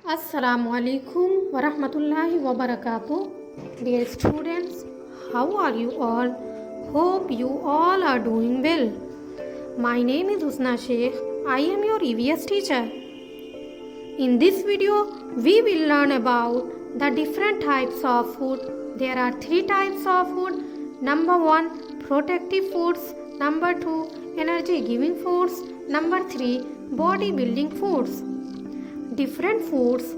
Assalamu alaikum wa rahmatullahi wa barakatuh. Dear students, how are you all? Hope you all are doing well. My name is Husna Sheikh. I am your EVS teacher. In this video, we will learn about the different types of food. There are three types of food. Number 1, protective foods. Number 2, energy giving foods. Number 3, body building foods. Different foods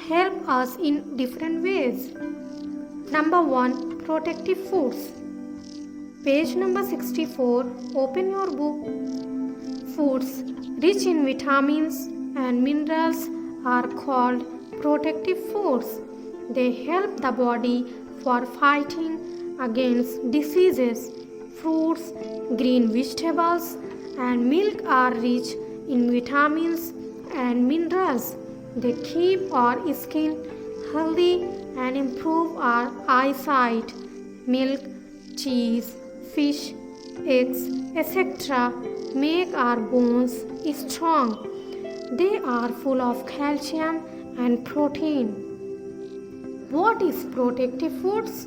help us in different ways. Number 1, protective foods. Page number 64. Open your book. Foods rich in vitamins and minerals are called protective foods. They help the body for fighting against diseases. Fruits, green vegetables, and milk are rich in vitamins and minerals. They keep our skin healthy and improve our eyesight. Milk, cheese, fish, eggs, etc. make our bones strong. They are full of calcium and protein. What is protective foods?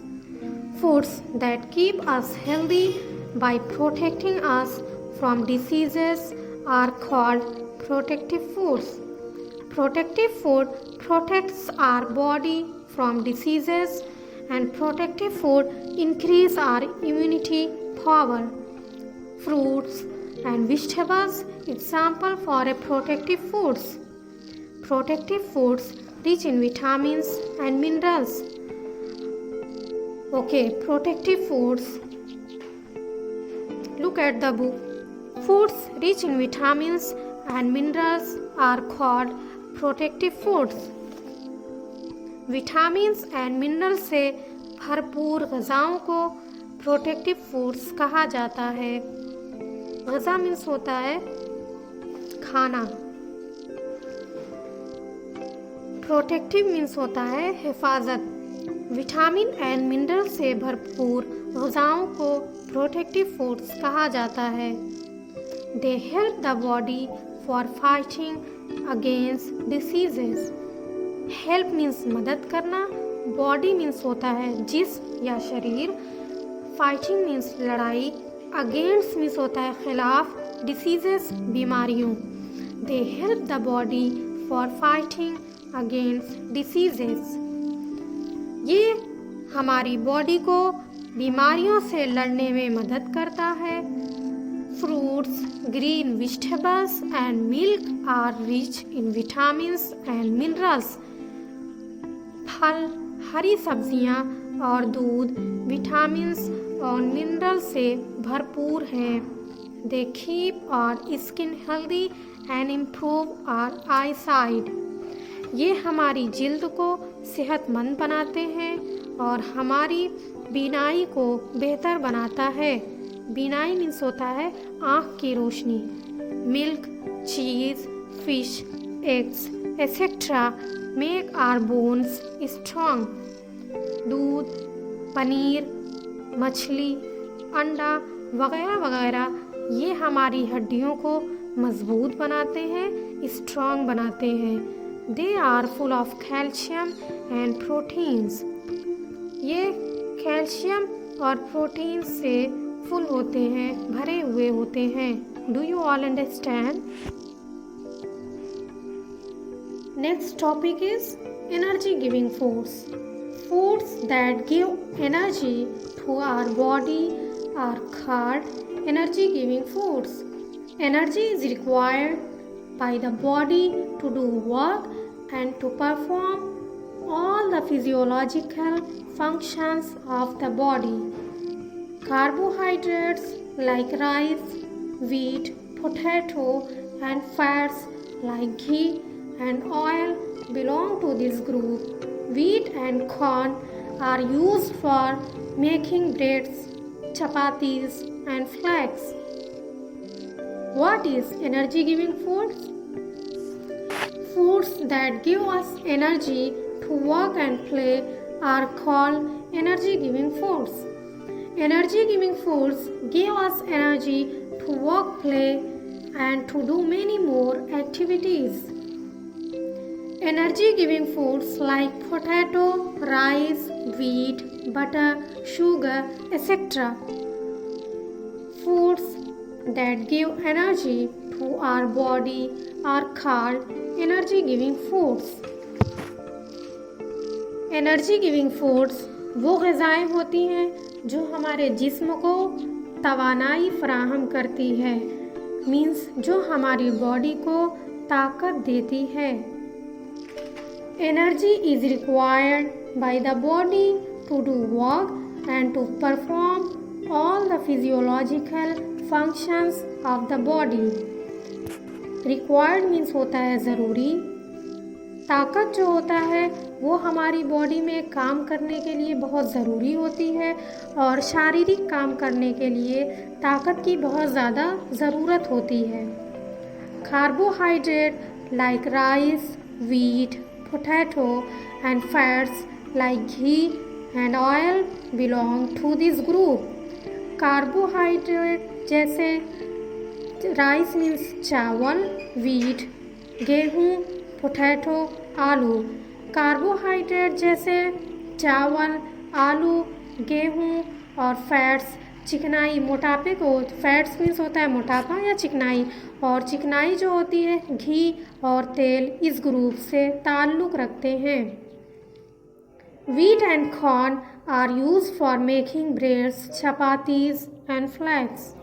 Foods that keep us healthy by protecting us from diseases are called protective foods. Protective food protects our body from diseases, and protective food increase our immunity power. Fruits and vegetables example for a protective foods. Protective foods rich in vitamins and minerals. Okay, protective foods. Look at the book. Foods rich in vitamins and minerals are called protective foods. Vitamins and mineral से भरपूर ग़िज़ाओं को protective foods कहा जाता है। ग़िज़ा means होता है खाना, प्रोटेक्टिव मीन्स होता है हिफाजत। विटामिन एंड मिनरल से भरपूर ग़िज़ाओं को प्रोटेक्टिव फूड्स कहा जाता है। They help the body for fighting against diseases. Help means मदद करना, बॉडी मीन्स होता है जिस्म या शरीर, फाइटिंग मीन्स लड़ाई, अगेंस्ट मीन्स होता है खिलाफ, डिसीजेस बीमारियों। They help the body for fighting against diseases. ये हमारी बॉडी को बीमारियों से लड़ने में मदद करता है। Fruits, green vegetables and milk are rich in vitamins and minerals. फल, हरी सब्जियां और दूध विटामिन्स और मिनरल से भरपूर हैं। They keep our skin healthy and improve our eyesight. ये हमारी जिल्द को सेहतमंद बनाते हैं और हमारी बीनाई को बेहतर बनाता है। बीनाई मीन्स होता है आँख की रोशनी। Milk, cheese, fish, eggs etcetera make our bones strong. दूध, पनीर, मछली, अंडा वगैरह वगैरह ये हमारी हड्डियों को मजबूत बनाते हैं, स्ट्रॉन्ग बनाते हैं। They are full of calcium and proteins. ये कैल्शियम और प्रोटीन से फुल होते हैं, भरे हुए होते हैं। Do you all understand? Next topic is energy giving foods. Foods that give energy to our body are called energy giving foods. Energy is required by the body to do work and to perform all the physiological functions of the body. Carbohydrates like rice, wheat, potato and fats like ghee and oil belong to this group. Wheat and corn are used for making breads, chapatis and flax. What is energy giving foods? Foods that give us energy to work and play are called energy giving foods. Energy giving foods give us energy to work, play and to do many more activities. Energy giving foods like potato, rice, wheat, butter, sugar, etc. Foods that give energy to our body are called energy giving foods. Energy giving foods वो ग़िज़ाएँ होती हैं जो हमारे जिस्म को तवानाई फराहम करती है, मीन्स जो हमारी बॉडी को ताकत देती है। Energy is required by the body to do work and to perform all the physiological functions of the body. Required means होता है ज़रूरी। ताकत जो होता है वो हमारी बॉडी में काम करने के लिए बहुत ज़रूरी होती है और शारीरिक काम करने के लिए ताकत की बहुत ज़्यादा ज़रूरत होती है। Carbohydrate like rice, wheat, potato and fats like ghee and oil belong to this group. Carbohydrate जैसे राइस मीन्स चावल, वीट गेहूँ, पोटैटो आलू। कार्बोहाइड्रेट जैसे चावल, आलू, गेहूँ और फैट्स चिकनाई मोटापे को, फैट्स मीन्स होता है मोटापा या चिकनाई, और चिकनाई जो होती है घी और तेल इस ग्रुप से ताल्लुक़ रखते हैं। Wheat and corn are used for making breads, chapatis and flakes.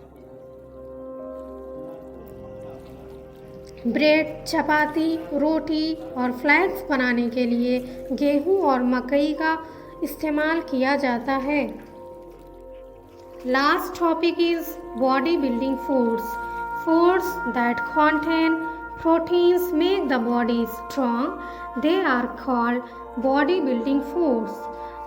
Bread, chapati, रोटी और फ्लैक्स बनाने के लिए गेहूं और मकई का इस्तेमाल किया जाता है। Last topic is body building foods. Foods that contain proteins make the body strong. They are called body building foods.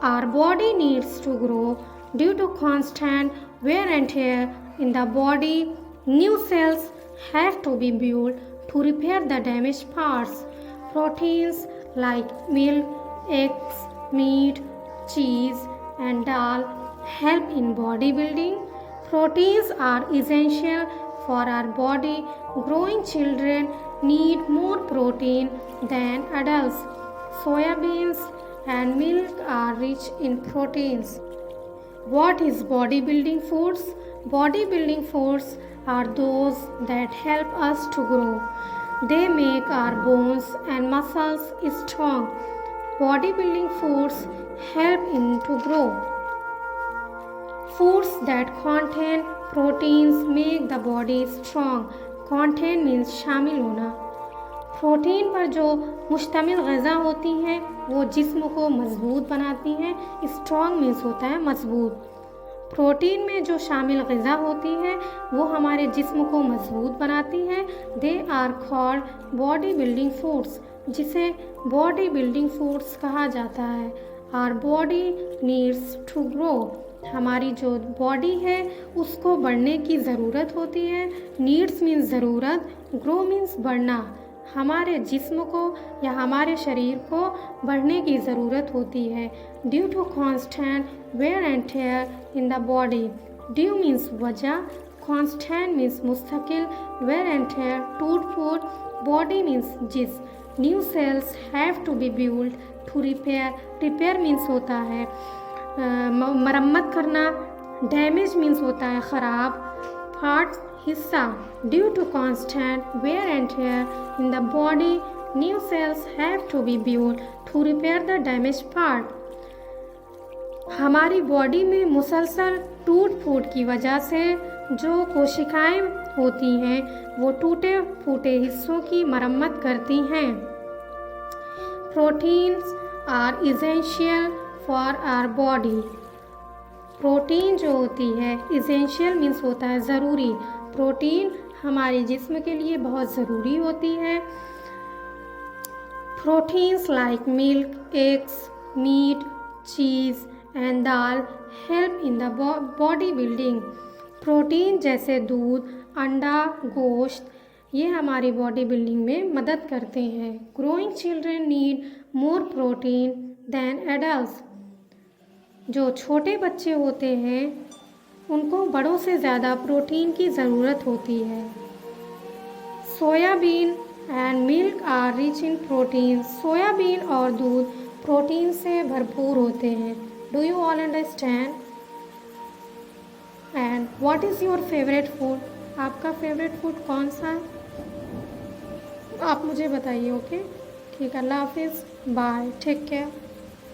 Our body needs to grow due to constant wear and tear in the body. New cells have to be built to repair the damaged parts. Proteins like milk, eggs, meat, cheese and dal help in bodybuilding. Proteins are essential for our body. Growing children need more protein than adults. Soya beans and milk are rich in proteins. What is bodybuilding foods? Bodybuilding foods are those that help us to grow. They make our bones and muscles strong. Bodybuilding foods help in to grow. Foods that contain proteins make the body strong. Contain means शामिल होना। Protein पर जो मुश्तमिल ग़िज़ा होती हैं वो जिस्म को मज़बूत बनाती हैं। स्ट्रॉन्ग मीन्स होता है मज़बूत। प्रोटीन में जो शामिल ग़िज़ा होती है वो हमारे जिस्म को मज़बूत बनाती है। They are called body building foods, जिसे बॉडी बिल्डिंग फूड्स कहा जाता है। Our body needs to grow. हमारी जो बॉडी है उसको बढ़ने की ज़रूरत होती है। नीड्स मीन्स ज़रूरत, ग्रो मीन्स बढ़ना। हमारे जिस्म को या हमारे शरीर को बढ़ने की ज़रूरत होती है। Due to constant wear and tear in the body. Due means वजह, कॉन्स्टेंट मीन्स मुस्तकिल, वेयर एंड टेयर टूट फूट, बॉडी मीन्स जिस। New cells have to be build to repair. Repair means होता है मरम्मत करना। डैमेज मीन्स होता है ख़राब। पार्ट हिस्सा। Due to constant wear and tear in the body new cells have to be build to repair the damage part. हमारी body में मुसलसल टूट फूट की वजह से जो कोशिकाएं होती हैं वो टूटे फूटे हिस्सों की मरम्मत करती हैं। Proteins are essential for our body. Protein जो होती है इसेंशियल मीन्स होता है ज़रूरी। प्रोटीन हमारे जिस्म के लिए बहुत ज़रूरी होती है। Proteins like milk, eggs, meat, cheese and dal help in the body building. Protein जैसे दूध, अंडा, गोश्त ये हमारी बॉडी बिल्डिंग में मदद करते हैं। Growing children need more protein than adults. जो छोटे बच्चे होते हैं उनको बड़ों से ज़्यादा प्रोटीन की ज़रूरत होती है। Soybean and milk are rich in protein. Soybean और दूध प्रोटीन से भरपूर होते हैं। Do you all understand? And what is your favourite food? आपका फेवरेट फूड कौन सा है? आप मुझे बताइए। ओके, ठीक है, अल्लाह हाफिज़, बाय, टेक केयर।